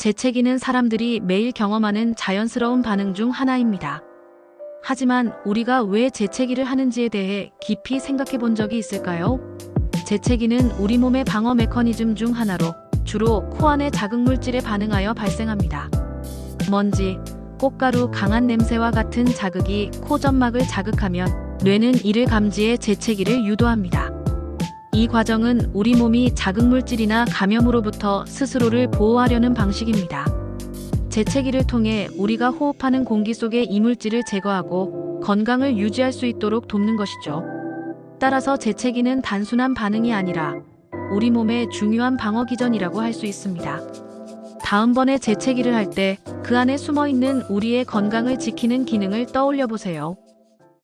재채기는 사람들이 매일 경험하는 자연스러운 반응 중 하나입니다. 하지만 우리가 왜 재채기를 하는지에 대해 깊이 생각해 본 적이 있을까요? 재채기는 우리 몸의 방어 메커니즘 중 하나로 주로 코 안의 자극물질에 반응하여 발생합니다. 먼지, 꽃가루, 강한 냄새와 같은 자극이 코 점막을 자극하면 뇌는 이를 감지해 재채기를 유도합니다. 이 과정은 우리 몸이 자극물질이나 감염으로부터 스스로를 보호하려는 방식입니다. 재채기를 통해 우리가 호흡하는 공기 속의 이물질을 제거하고 건강을 유지할 수 있도록 돕는 것이죠. 따라서 재채기는 단순한 반응이 아니라 우리 몸의 중요한 방어 기전이라고 할 수 있습니다. 다음번에 재채기를 할 때 그 안에 숨어 있는 우리의 건강을 지키는 기능을 떠올려 보세요.